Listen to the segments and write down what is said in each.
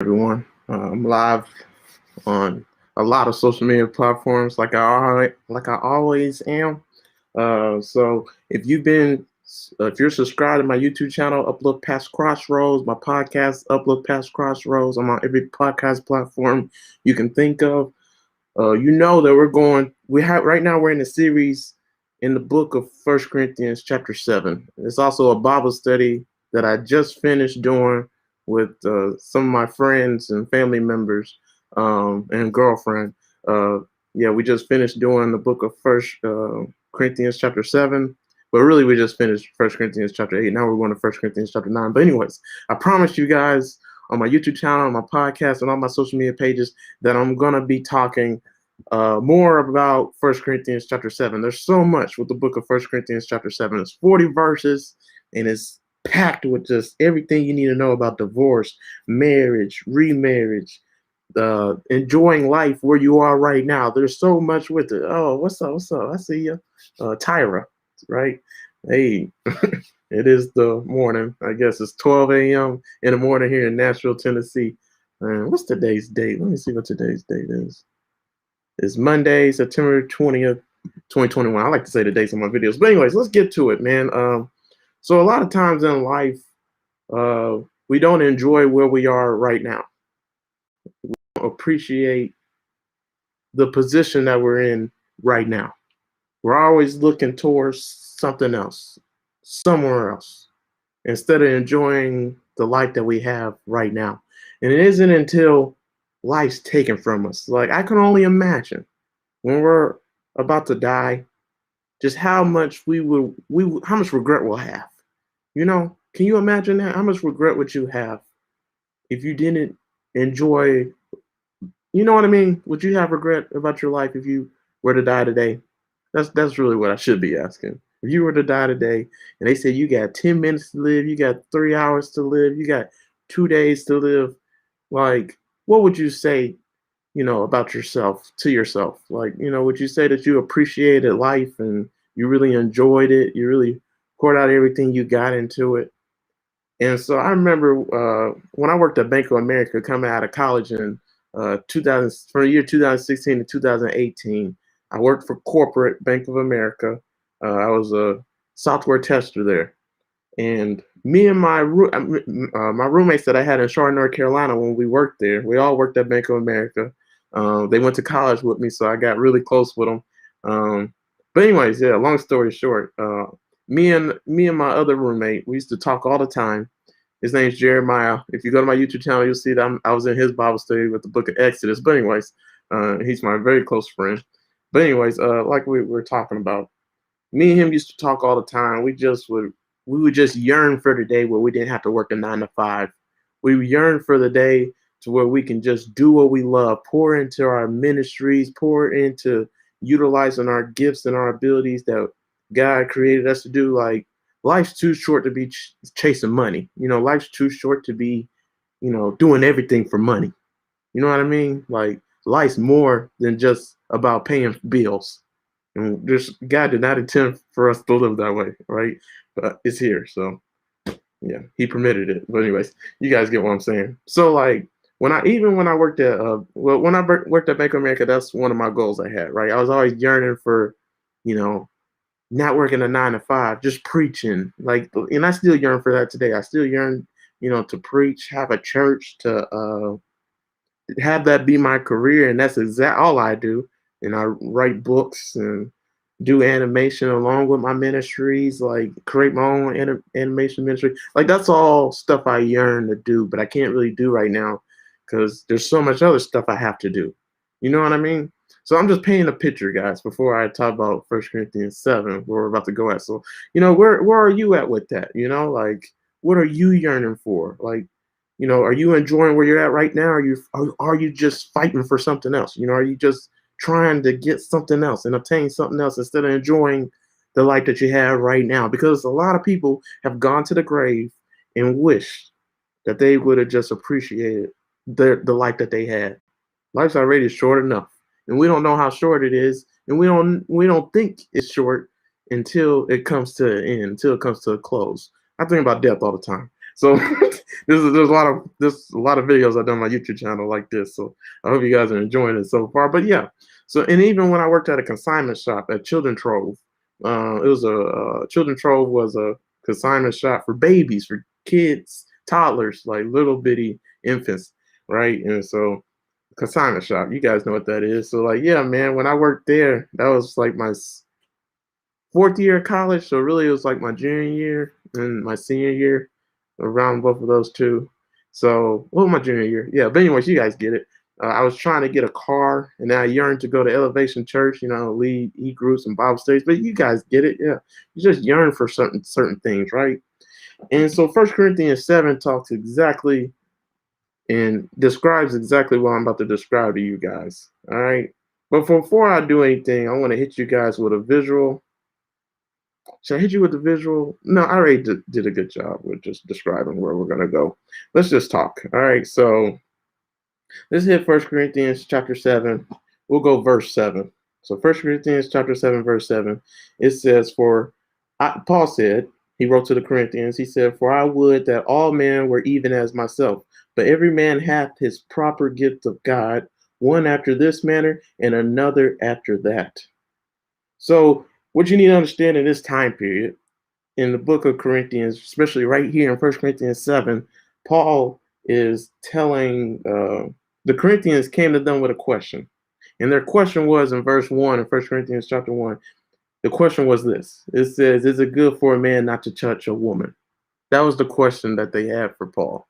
Everyone. I'm live on a lot of social media platforms, like I always am. So if you're subscribed to my YouTube channel, Upload Past Crossroads, my podcast, Upload Past Crossroads. I'm on every podcast platform you can think of. You know that right now we're in a series in the book of First Corinthians chapter 7. It's also a Bible study that I just finished doing with some of my friends and family members and girlfriend. Uh, yeah, we just finished doing the book of First Corinthians chapter 7. But really, we just finished First Corinthians chapter 8. Now we're going to First Corinthians chapter 9. But anyways, I promised you guys on my YouTube channel, on my podcast, and on my social media pages that I'm going to be talking more about First Corinthians chapter 7. There's so much with the book of First Corinthians chapter 7. It's 40 verses, and it's packed with just everything you need to know about divorce, marriage, remarriage, enjoying life where you are right now. There's so much with it. Oh, what's up? What's up? I see you. Tyra, right? Hey, it is the morning. I guess it's 12 a.m. in the morning here in Nashville, Tennessee. What's today's date? Let me see what today's date is. It's Monday, September 20th, 2021. I like to say the dates on my videos. But anyways, let's get to it, man. So a lot of times in life, we don't enjoy where we are right now. We don't appreciate the position that we're in right now. We're always looking towards something else, somewhere else, instead of enjoying the life that we have right now. And it isn't until life's taken from us. Like, I can only imagine when we're about to die, just how much how much regret we'll have. You know, can you imagine that? How much regret would you have if you didn't enjoy, you know what I mean? Would you have regret about your life if you were to die today? That's really what I should be asking. If you were to die today and they say you got 10 minutes to live, you got 3 hours to live, you got 2 days to live, like, what would you say, about yourself to yourself? Like, would you say that you appreciated life and you really enjoyed it? You really poured out everything you got into it? And so I remember when I worked at Bank of America coming out of college in 2000, from the year 2016 to 2018, I worked for corporate Bank of America. I was a software tester there. And me and my roommates that I had in Charlotte, North Carolina, when we worked there, we all worked at Bank of America. They went to college with me, so I got really close with them. But anyways, yeah, long story short, me and my other roommate, we used to talk all the time. His name's Jeremiah. If you go to my YouTube channel, you'll see that I was in his Bible study with the book of Exodus. But anyways, he's my very close friend. But anyways, like we were talking about, me and him used to talk all the time. We would just yearn for the day where we didn't have to work a 9 to 5. We yearn for the day to where we can just do what we love, pour into our ministries, pour into utilizing our gifts and our abilities that God created us to do. Like, life's too short to be chasing money. Life's too short to be, doing everything for money. You know what I mean? Like, life's more than just about paying bills. And God did not intend for us to live that way, right? But it's here, so yeah, He permitted it. But anyways, you guys get what I'm saying. So, like, when I worked at worked at Bank of America, that's one of my goals I had, right? I was always yearning for, not working a 9 to 5, just preaching. Like, and I still yearn for that today. I still yearn, to preach, have a church, to have that be my career, and that's all I do. And I write books and do animation along with my ministries, like create my own animation ministry. Like, that's all stuff I yearn to do, but I can't really do right now because there's so much other stuff I have to do. You know what I mean? So I'm just painting a picture, guys, before I talk about 1 Corinthians 7, where we're about to go at. So, where are you at with that? Like, what are you yearning for? Like, are you enjoying where you're at right now? Are you just fighting for something else? Are you just trying to get something else and obtain something else instead of enjoying the life that you have right now? Because a lot of people have gone to the grave and wished that they would have just appreciated the life that they had. Life's already short enough, and we don't know how short it is, and we don't think it's short until it comes to an end, until it comes to a close. I think about death all the time. So there's a lot of videos I've done on my YouTube channel like this. So I hope you guys are enjoying it so far. But yeah, so and even when I worked at a consignment shop at Children Trove, it was Children Trove was a consignment shop for babies, for kids, toddlers, like little bitty infants, right? And so consignment shop, you guys know what that is. So like, yeah, man, when I worked there, that was like my fourth year of college. So really, it was like my junior year and my senior year, around both of those two. So, well, my junior year, yeah. But anyways, you guys get it. I was trying to get a car, and I yearned to go to Elevation Church, lead e-groups and Bible studies. But you guys get it, yeah. You just yearn for certain things, right? And so, 1 Corinthians 7 talks exactly and describes exactly what I'm about to describe to you guys. All right. But before I do anything, I want to hit you guys with a visual. Should I hit you with the visual? No, I already did a good job with just describing where we're going to go. Let's just talk. All right. So let's hit 1 Corinthians chapter 7. We'll go verse 7. So 1 Corinthians chapter 7, verse 7. It says, Paul said, he wrote to the Corinthians, he said, "For I would that all men were even as myself, but every man hath his proper gift of God, one after this manner, and another after that." So what you need to understand in this time period, in the book of Corinthians, especially right here in 1 Corinthians 7, Paul is telling the Corinthians came to them with a question. And their question was in verse 1 in 1 Corinthians chapter 1. The question was this. It says, "Is it good for a man not to touch a woman?" That was the question that they had for Paul.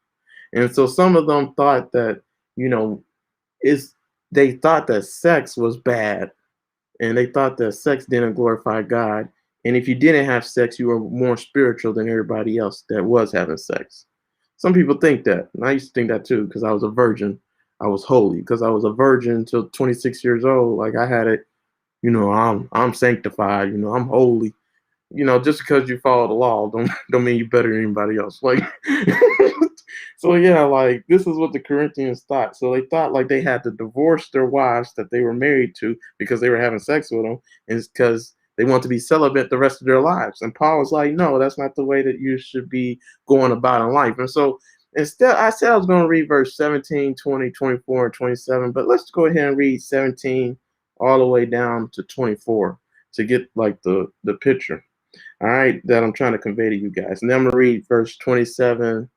And so some of them thought that, they thought that sex was bad, and they thought that sex didn't glorify God. And if you didn't have sex, you were more spiritual than everybody else that was having sex. Some people think that. And I used to think that too, because I was a virgin. I was holy because I was a virgin until 26 years old. Like I had it, I'm sanctified, I'm holy. Just because you follow the law don't mean you're better than anybody else. Like so yeah, like this is what the Corinthians thought. So they thought like they had to divorce their wives that they were married to because they were having sex with them, and it's because they want to be celibate the rest of their lives. And Paul was like, no, that's not the way that you should be going about in life. And so instead, I said I was going to read verse 17, 20, 24, and 27, but let's go ahead and read 17 all the way down to 24 to get like the picture. All right, that I'm trying to convey to you guys. And then I'm going to read verse 27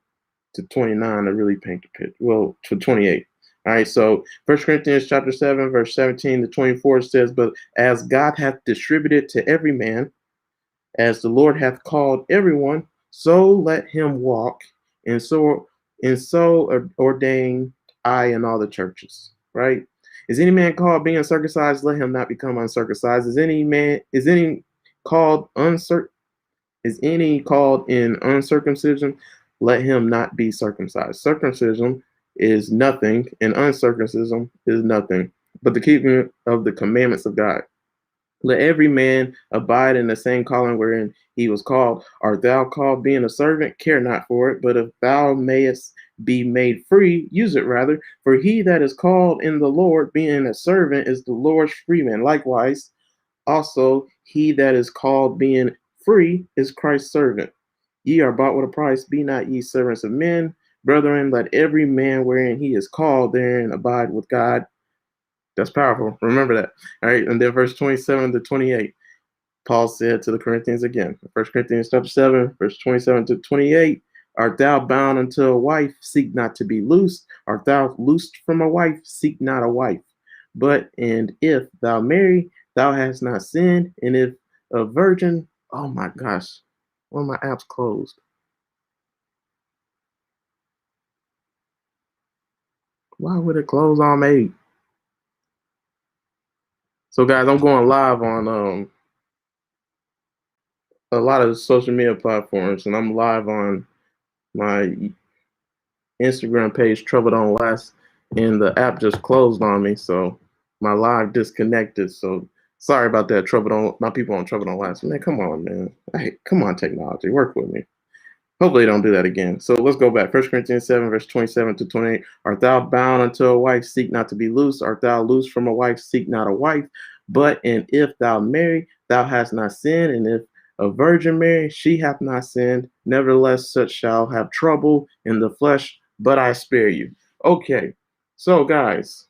to 29 to really paint the picture. Well, to 28. All right, so 1 Corinthians chapter 7, verse 17 to 24 says, "But as God hath distributed to every man, as the Lord hath called everyone, so let him walk, and so ordain I in all the churches." Right? Is any man called being circumcised? Let him not become uncircumcised. Is any called in uncircumcision? Let him not be circumcised. Circumcision is nothing, and uncircumcision is nothing, but the keeping of the commandments of God. Let every man abide in the same calling wherein he was called. Art thou called being a servant? Care not for it, but if thou mayest be made free, use it rather. For he that is called in the Lord, being a servant, is the Lord's freeman. Likewise, also he that is called being free is Christ's servant. Ye are bought with a price. Be not ye servants of men. Brethren, let every man wherein he is called therein abide with God. That's powerful. Remember that. All right. And then verse 27 to 28, Paul said to the Corinthians again, 1 Corinthians chapter 7, verse 27 to 28, "Art thou bound unto a wife? Seek not to be loosed. Art thou loosed from a wife? Seek not a wife. And if thou marry, thou hast not sinned. And if a virgin," oh my gosh, one of my apps closed. Why would it close on me? So guys, I'm going live on a lot of social media platforms, and I'm live on my Instagram page, Trouble Don't Last, and the app just closed on me, so my live disconnected. So sorry about that, my people on Trouble Don't Last. Man, come on, man. Hey, come on, technology, work with me. Hopefully, don't do that again. So let's go back. 1 Corinthians 7, verse 27 to 28. "Art thou bound unto a wife? Seek not to be loose. Art thou loose from a wife? Seek not a wife. And if thou marry, thou hast not sinned. And if A Virgin Mary, she hath not sinned. Nevertheless, such shall have trouble in the flesh, but I spare you. Okay, so guys,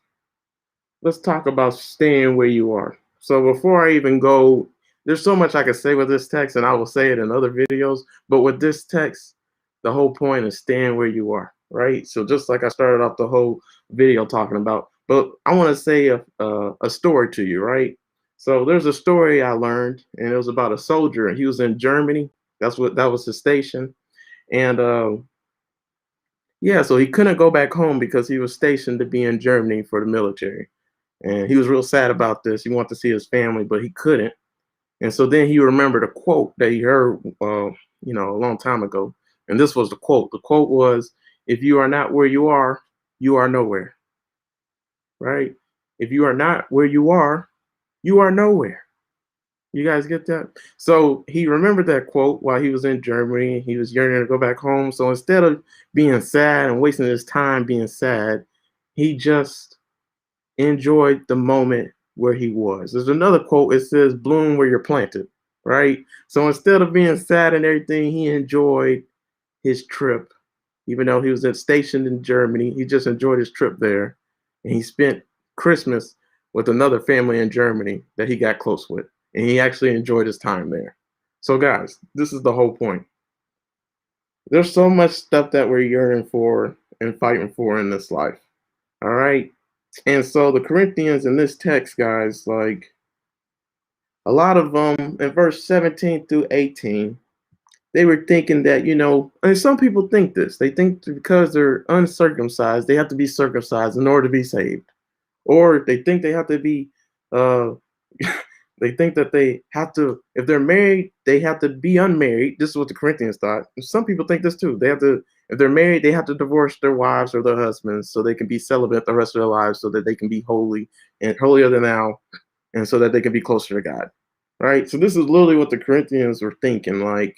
let's talk about staying where you are. So before I even go, there's so much I could say with this text, and I will say it in other videos. But with this text, the whole point is staying where you are, right? So just like I started off the whole video talking about, but I want to say a story to you, right? So there's a story I learned, and it was about a soldier, and he was in Germany. That was his station, and yeah, so he couldn't go back home because he was stationed to be in Germany for the military. And he was real sad about this. He wanted to see his family, but he couldn't. And so then he remembered a quote that he heard, a long time ago. And this was the quote. The quote was, "If you are not where you are nowhere." Right? If you are not where you are nowhere. You guys get that? So he remembered that quote while he was in Germany. He was yearning to go back home. So instead of being sad and wasting his time being sad, he just enjoyed the moment where he was. There's another quote. It says, "Bloom where you're planted," right? So instead of being sad and everything, he enjoyed his trip. Even though he was stationed in Germany, he just enjoyed his trip there. And he spent Christmas with another family in Germany that he got close with. And he actually enjoyed his time there. So, guys, this is the whole point. There's so much stuff that we're yearning for and fighting for in this life. All right. And so the Corinthians in this text, guys, like a lot of them in verse 17 through 18, they were thinking that, and some people think this. They think because they're uncircumcised, they have to be circumcised in order to be saved. Or they think they have to be, uh, they think that they have to, if they're married, they have to be unmarried. This is what the Corinthians thought. And some people think this too. They have to, if they're married, they have to divorce their wives or their husbands so they can be celibate the rest of their lives so that they can be holy and holier than thou and so that they can be closer to God. Right? So this is literally what the Corinthians were thinking. Like,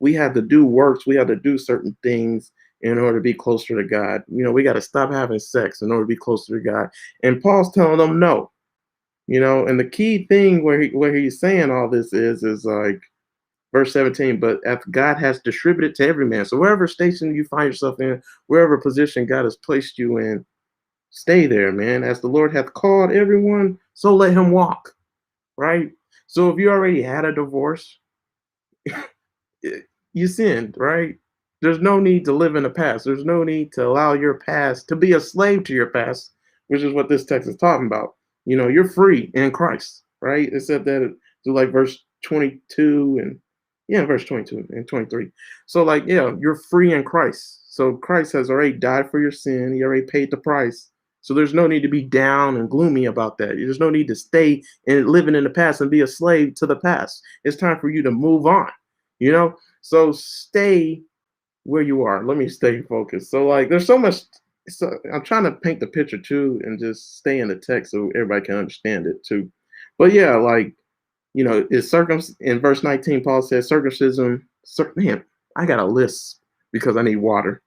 we had to do works, we had to do certain things in order to be closer to God. We got to stop having sex in order to be closer to God. And Paul's telling them no. And the key thing where he's saying all this is like verse 17, but after God has distributed to every man. So wherever station you find yourself in, wherever position God has placed you in, stay there, man. As the Lord hath called everyone, so let him walk. Right? So if you already had a divorce, you sinned, right? There's no need to live in the past. There's no need to allow your past to be a slave to your past, which is what this text is talking about. You're free in Christ, right? It said that through like verse 22 and verse 22 and 23. So like, yeah, you're free in Christ. So Christ has already died for your sin. He already paid the price. So there's no need to be down and gloomy about that. There's no need to stay and living in the past and be a slave to the past. It's time for you to move on, So stay where you are. Let me stay focused. So like, there's so much. So I'm trying to paint the picture too, and just stay in the text so everybody can understand it too. But yeah, like, is in verse 19, Paul says circumcision. Man, I got a list because I need water.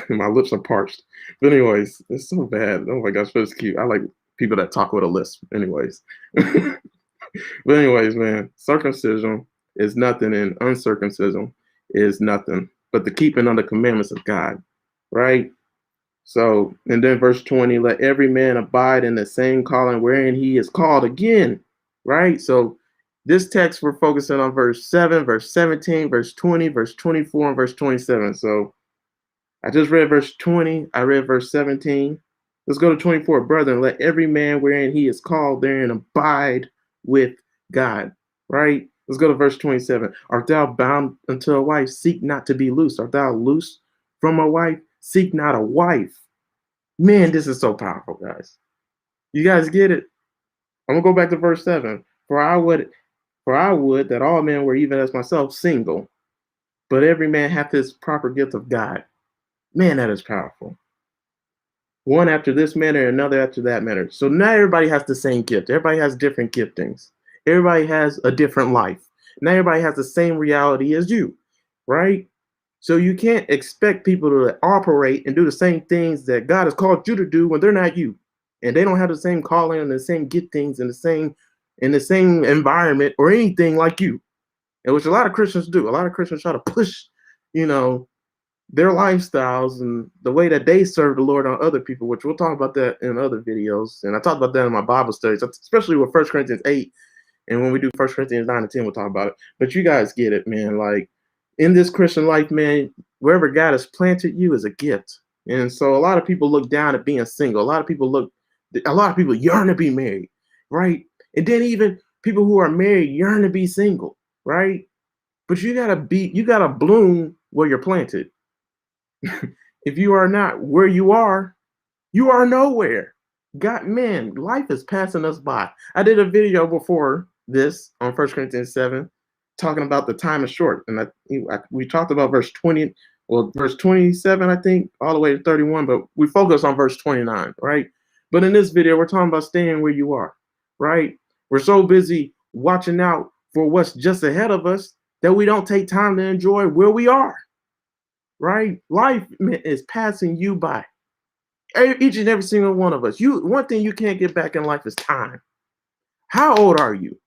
My lips are parched. But anyways, it's so bad. Oh my gosh, but it's cute. I like people that talk with a list. Anyways. But anyways, man, circumcision is nothing and uncircumcision is nothing but the keeping of the commandments of God, right? So, and then verse 20, let every man abide in the same calling wherein he is called again, right? So this text, we're focusing on verse 7, verse 17, verse 20, verse 24, and verse 27. So I just read verse 20. I read verse 17. Let's go to 24. Brethren, let every man wherein he is called therein abide with God, right? Let's go to verse 27. Art thou bound unto a wife? Seek not to be loose. Art thou loose from a wife? Seek not a wife. Man, this is so powerful, guys. You guys get it? I'm going to go back to verse 7. For I would that all men were even as myself single, but every man hath his proper gift of God. Man, that is powerful. One after this manner, another after that manner. So not everybody has the same gift. Everybody has different giftings. Everybody has a different life. Not everybody has the same reality as you, right? So you can't expect people to operate and do the same things that God has called you to do when they're not you. And they don't have the same calling and the same giftings and the same environment or anything like you. and which a lot of Christians do. A lot of Christians try to push, you know, their lifestyles and the way that they serve the Lord on other people, which we'll talk about that in other videos. And I talked about that in my Bible studies, especially with 1 Corinthians 8. And when we do 1 Corinthians 9 and 10, we'll talk about it. But you guys get it, man. Like in this Christian life, man, wherever God has planted you is a gift. And so a lot of people look down at being single. A lot of people yearn to be married, right? And then even people who are married yearn to be single, right? But you gotta bloom where you're planted. If you are not where you are nowhere. God, man, life is passing us by. I did a video before this on 1 Corinthians 7 talking about the time is short. And we talked about verse 20, well, verse 27, I think, all the way to 31, but we focus on verse 29, right? But in this video, we're talking about staying where you are, right? We're so busy watching out for what's just ahead of us that we don't take time to enjoy where we are, right? Life is passing you by. Each and every single one of us. One thing you can't get back in life is time. How old are you?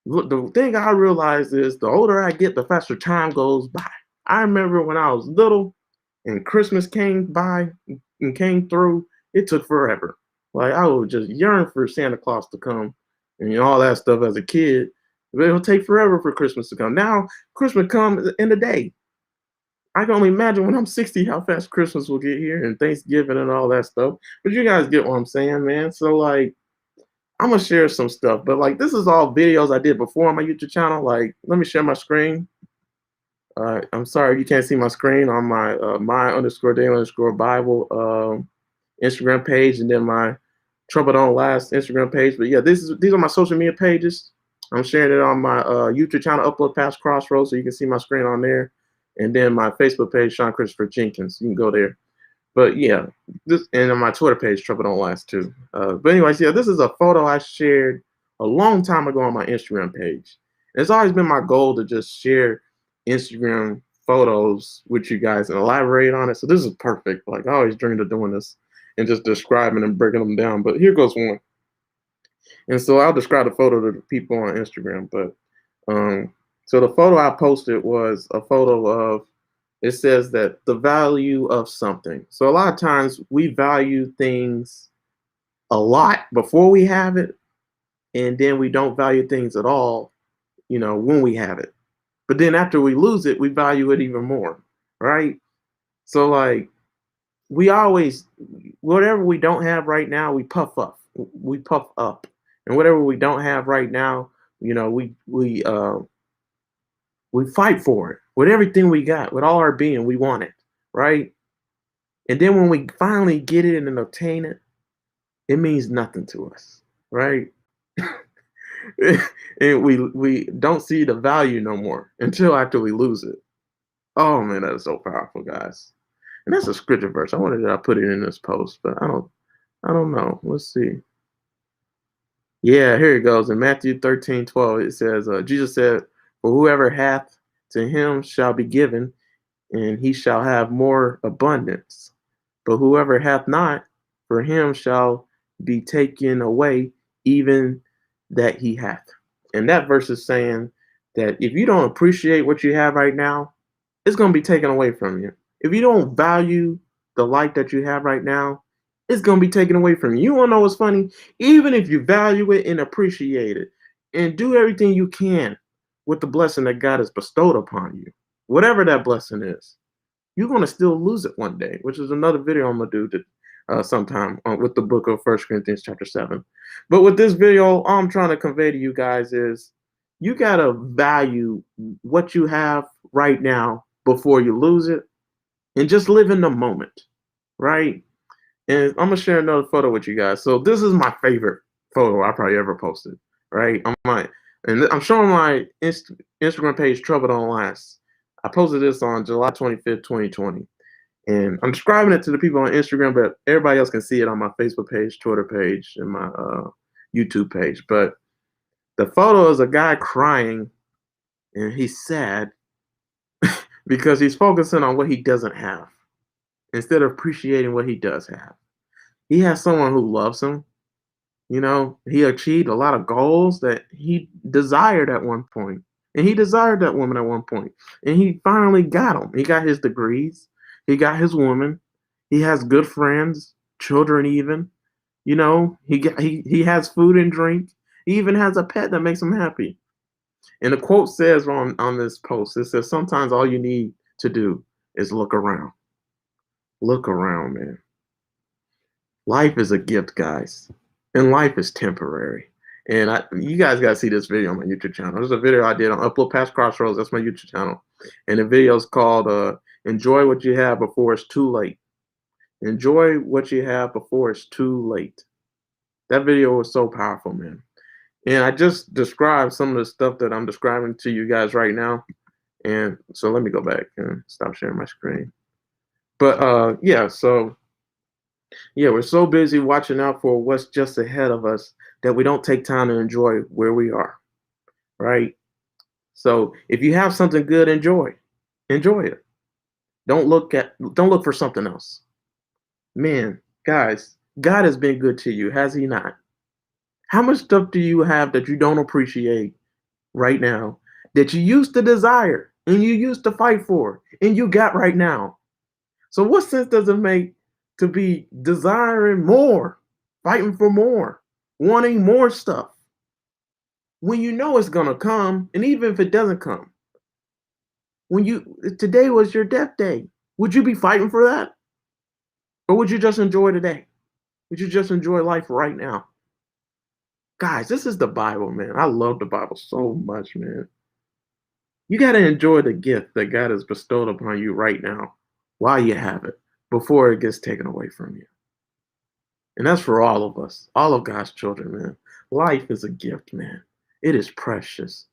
Look, the thing I realize is the older I get, the faster time goes by. I remember when I was little and Christmas came by and came through, it took forever. Like I would just yearn for Santa Claus to come and all that stuff as a kid. But it'll take forever for Christmas to come. Now Christmas comes in a day. I can only imagine when I'm 60 how fast Christmas will get here and Thanksgiving and all that stuff. But you guys get what I'm saying, man. So like I'm gonna share some stuff, but like this is all videos I did before on my YouTube channel. Like, let me share my screen. I'm sorry you can't see my screen on my my_daily_Bible Instagram page, and then my Trouble Don't Last Instagram page. But yeah, these are my social media pages. I'm sharing it on my YouTube channel, Upload Past Crossroads, so you can see my screen on there. And then my Facebook page, Sean Christopher Jenkins. You can go there. But yeah, and on my Twitter page, Trouble Don't Last too. But anyways, yeah, this is a photo I shared a long time ago on my Instagram page. It's always been my goal to just share Instagram photos with you guys and elaborate on it. So this is perfect. Like I always dreamed of doing this and just describing and breaking them down. But here goes one. And so I'll describe the photo to the people on Instagram. But so the photo I posted was a photo of, it says that the value of something. So a lot of times we value things a lot before we have it, and then we don't value things at all, when we have it. But then after we lose it, we value it even more, right? So like we always, whatever we don't have right now, we puff up. We puff up. And whatever we don't have right now, we fight for it with everything we got, with all our being. We want it, right? And then when we finally get it and obtain it, it means nothing to us, right? And we don't see the value no more until after we lose it. Oh man, that is so powerful, guys. And that's a scripture verse. I wanted to put it in this post, but I don't know. Let's see. Yeah, here it goes. In Matthew 13:12, it says, Jesus said, "For whoever hath, to him shall be given, and he shall have more abundance. But whoever hath not, for him shall be taken away, even that he hath." And that verse is saying that if you don't appreciate what you have right now, it's going to be taken away from you. If you don't value the life that you have right now, it's going to be taken away from you. You want to know what's funny? Even if you value it and appreciate it and do everything you can with the blessing that God has bestowed upon you, whatever that blessing is, you're going to still lose it one day, which is another video I'm going to do sometime with the book of 1 Corinthians chapter 7. But with this video, all I'm trying to convey to you guys is you got to value what you have right now before you lose it, and just live in the moment, right? And I'm gonna share another photo with you guys. So this is my favorite photo I probably ever posted, right? I'm showing my Instagram page, Trouble Don't Last. I posted this on July 25th, 2020. And I'm describing it to the people on Instagram, but everybody else can see it on my Facebook page, Twitter page, and my YouTube page. But the photo is a guy crying, and he's sad because he's focusing on what he doesn't have instead of appreciating what he does have. He has someone who loves him. He achieved a lot of goals that he desired at one point, And he desired that woman at one point. And he finally got him. He got his degrees. He got his woman. He has good friends, children even. He has food and drink. He even has a pet that makes him happy. And the quote says on this post, it says, sometimes all you need to do is look around. Look around, man. Life is a gift, guys. And life is temporary. And you guys got to see this video on my YouTube channel. There's a video I did on Upload Past Crossroads. That's my YouTube channel. And the video is called Enjoy What You Have Before It's Too Late. Enjoy what you have before it's too late. That video was so powerful, man. And I just described some of the stuff that I'm describing to you guys right now. And so let me go back and stop sharing my screen. But yeah, so yeah, we're so busy watching out for what's just ahead of us that we don't take time to enjoy where we are, right? So if you have something good, enjoy it. Don't look for something else. Man, guys, God has been good to you, has he not? How much stuff do you have that you don't appreciate right now, that you used to desire and you used to fight for and you got right now? So what sense does it make to be desiring more, fighting for more, wanting more stuff when you know it's gonna come? And even if it doesn't come, today was your death day, would you be fighting for that? Or would you just enjoy today? Would you just enjoy life right now? Guys, this is the Bible, man. I love the Bible so much, man. You got to enjoy the gift that God has bestowed upon you right now while you have it, before it gets taken away from you. And that's for all of us, all of God's children, man. Life is a gift, man. It is precious.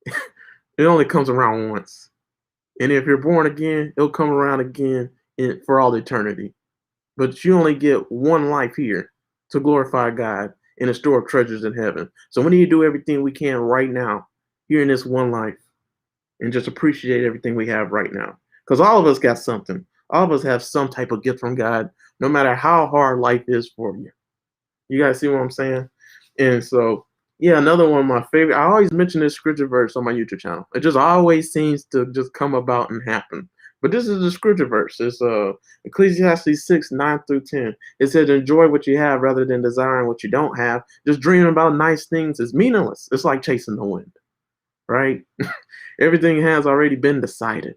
It only comes around once. And if you're born again, it'll come around again for all eternity. But you only get one life here to glorify God in a store of treasures in heaven. So we need to do everything we can right now, here in this one life, and just appreciate everything we have right now. Because all of us got something. All of us have some type of gift from God, no matter how hard life is for you. You guys see what I'm saying? And so, yeah, another one of my favorite. I always mention this scripture verse on my YouTube channel. It just always seems to just come about and happen. But this is the scripture verse. It's Ecclesiastes 6:9-10. It says, enjoy what you have rather than desiring what you don't have. Just dreaming about nice things is meaningless. It's like chasing the wind, right? Everything has already been decided.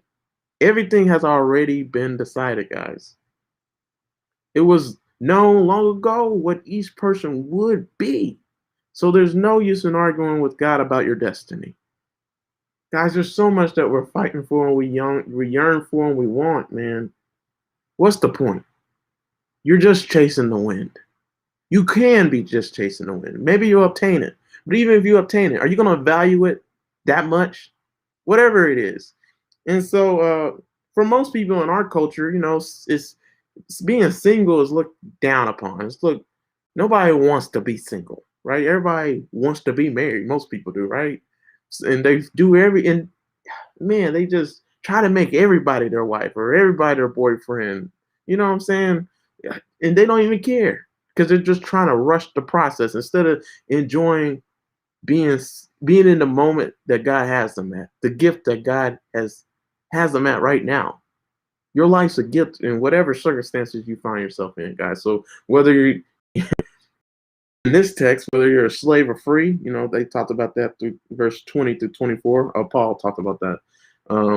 Everything has already been decided, guys. It was known long ago what each person would be. So there's no use in arguing with God about your destiny. Guys, there's so much that we're fighting for and we yearn for and we want, man. What's the point? You're just chasing the wind. You can be just chasing the wind. Maybe you'll obtain it. But even if you obtain it, are you going to value it that much? Whatever it is. And so for most people in our culture, it's being single is looked down upon. Nobody wants to be single, right? Everybody wants to be married. Most people do, right? And they do they just try to make everybody their wife or everybody their boyfriend. You know what I'm saying? And they don't even care because they're just trying to rush the process instead of enjoying being in the moment that God has them at, the gift that God has them at right now. Your life's a gift in whatever circumstances you find yourself in, guys. So whether you're in this text, whether you're a slave or free, they talked about that through verse 20-24. Paul talked about that.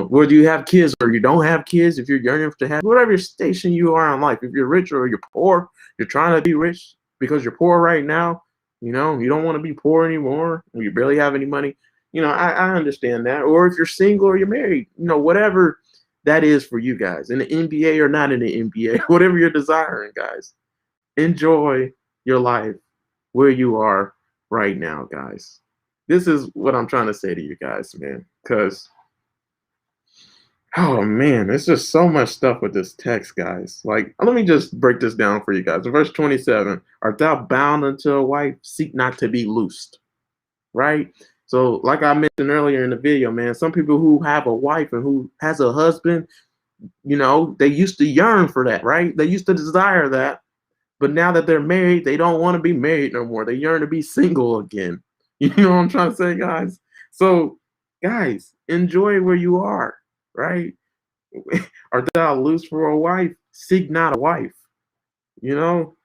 Whether you have kids or you don't have kids, if you're yearning to have, whatever station you are in life, if you're rich or you're poor, you're trying to be rich because you're poor right now, you don't want to be poor anymore, or you barely have any money. I understand that. Or if you're single or you're married, whatever that is for you guys, in the NBA or not in the NBA, whatever you're desiring, guys, enjoy your life where you are right now, guys. This is what I'm trying to say to you guys, man, because, oh man, there's just so much stuff with this text, guys. Like, let me just break this down for you guys. In verse 27, art thou bound unto a wife? Seek not to be loosed, right? So like I mentioned earlier in the video, man, some people who have a wife and who has a husband, they used to yearn for that, right? They used to desire that. But now that they're married, they don't want to be married no more. They yearn to be single again. You know what I'm trying to say, guys? So Guys, enjoy where you are, right? Art thou loose for a wife? Seek not a wife. You know,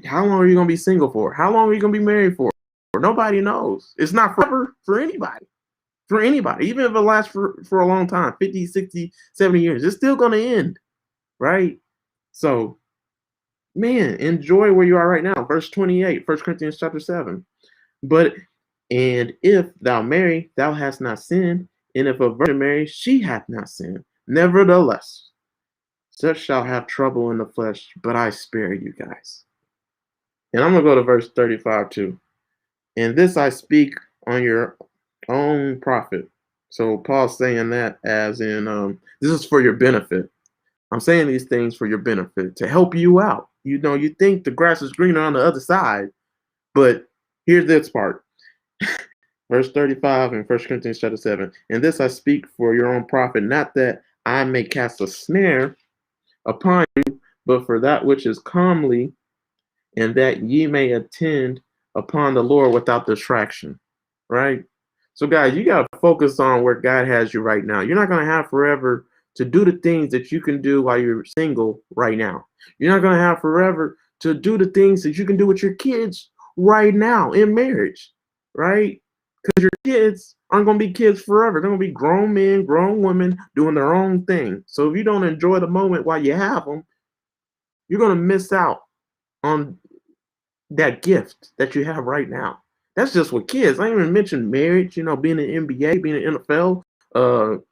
how long are you going to be single for? How long are you going to be married for? Nobody knows. It's not forever for anybody. For anybody. Even if it lasts for a long time, 50, 60, 70 years, it's still going to end, right? So, man, enjoy where you are right now. Verse 28, 1 Corinthians chapter 7. But, and if thou marry, thou hast not sinned, and if a virgin marry, she hath not sinned. Nevertheless, such shall have trouble in the flesh, but I spare you guys. And I'm going to go to verse 35 too. And this I speak on your own profit. So Paul's saying that as in, this is for your benefit. I'm saying these things for your benefit, to help you out. You know, you think the grass is greener on the other side, but here's this part. Verse 35 in 1 Corinthians chapter 7. And this I speak for your own profit, not that I may cast a snare upon you, but for that which is comely, and that ye may attend upon the Lord without distraction. Right? So, guys, you got to focus on where God has you right now. You're not going to have forever to do the things that you can do while you're single right now. You're not going to have forever to do the things that you can do with your kids right now in marriage, right? Because your kids aren't going to be kids forever. They're going to be grown men, grown women doing their own thing. So if you don't enjoy the moment while you have them, you're going to miss out on that gift that you have right now. That's just with kids. I didn't even mention marriage, you know, being an NBA, being an NFL,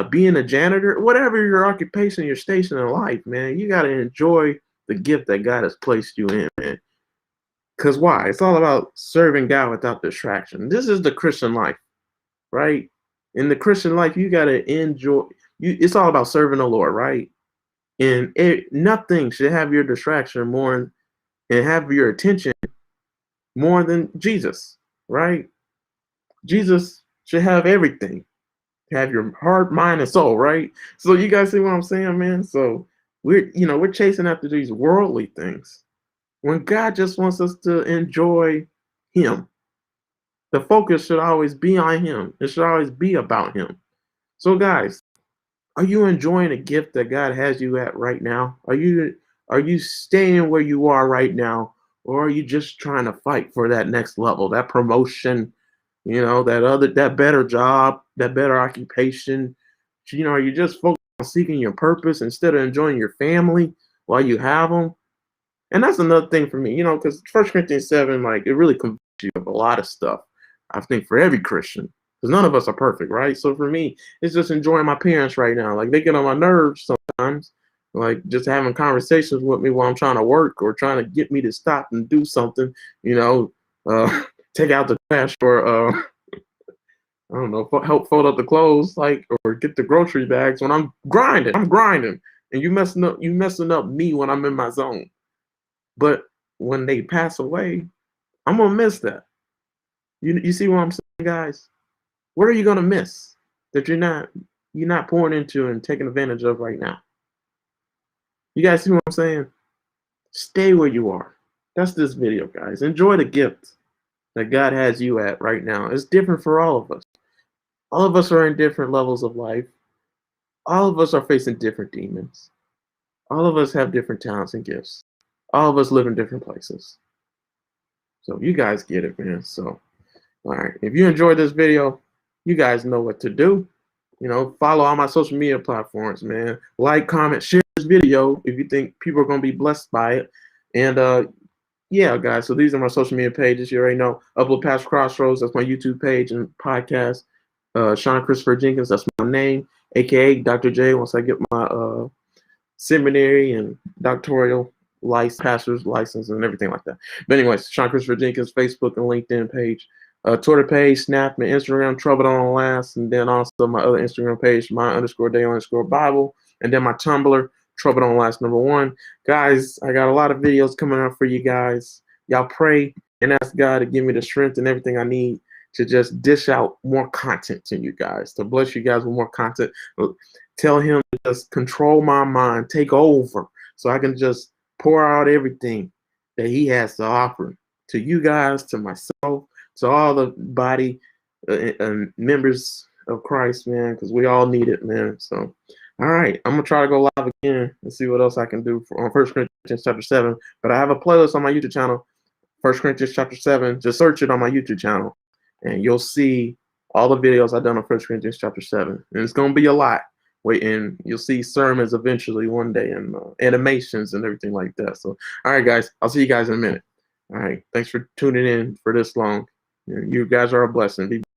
being a janitor, whatever your occupation, your station in life, man, you got to enjoy the gift that God has placed you in, man. Because why? It's all about serving God without distraction. This is the Christian life, right? In the Christian life, you got to enjoy. It's all about serving the Lord, right? And nothing should have your distraction more and have your attention more than Jesus, right? Jesus should have everything. Have your heart, mind, and soul, right? So you guys see what I'm saying, man? So we're chasing after these worldly things when God just wants us to enjoy Him. The focus should always be on Him. It should always be about Him. So, guys, are you enjoying the gift that God has you at right now? Are you staying where you are right now, or are you just trying to fight for that next level, that promotion, that better job, that better occupation? Are you just focused on seeking your purpose instead of enjoying your family while you have them? And that's another thing for me, because 1 Corinthians 7, like, it really convicts you of a lot of stuff, I think, for every Christian, because none of us are perfect, right? So for me, it's just enjoying my parents right now. Like, they get on my nerves sometimes, like just having conversations with me while I'm trying to work or trying to get me to stop and do something, take out the trash or, I don't know, help fold up the clothes, like, or get the grocery bags when I'm grinding. And you messing up me when I'm in my zone. But when they pass away, I'm gonna miss that. You see what I'm saying, guys? What are you gonna miss that you're not pouring into and taking advantage of right now? You guys see what I'm saying? Stay where you are. That's this video, guys. Enjoy the gift that God has you at right now. It's different for all of us. All of us are in different levels of life. All of us are facing different demons. All of us have different talents and gifts. All of us live in different places. So you guys get it, man. So, all right. If you enjoyed this video, you guys know what to do. Follow all my social media platforms, man. Like, comment, share this video if you think people are going to be blessed by it. And yeah, guys, so these are my social media pages. You already know. Upload Past Crossroads, that's my YouTube page and podcast. Sean Christopher Jenkins, that's my name, aka Dr. J, once I get my seminary and doctoral license, pastor's license, and everything like that. But anyways, Sean Christopher Jenkins, Facebook and LinkedIn page, Twitter page, Snap, and Instagram, troubledontlast, and then also my other Instagram page, my_day_Bible, and then my Tumblr, troubledontlast1. Guys, I got a lot of videos coming out for you guys. Y'all pray and ask God to give me the strength and everything I need to just dish out more content to you guys, to bless you guys with more content. Tell Him to just control my mind, take over, so I can just pour out everything that He has to offer to you guys, to myself, to all the body members of Christ, man, because we all need it, man. So, all right, I'm gonna try to go live again and see what else I can do on 1 Corinthians chapter 7. But I have a playlist on my YouTube channel, 1 Corinthians chapter 7. Just search it on my YouTube channel, and you'll see all the videos I've done on 1 Corinthians chapter 7. And it's gonna be a lot. Wait, and you'll see sermons eventually one day, and animations and everything like that. So, all right, guys, I'll see you guys in a minute. All right, thanks for tuning in for this long. You guys are a blessing. Be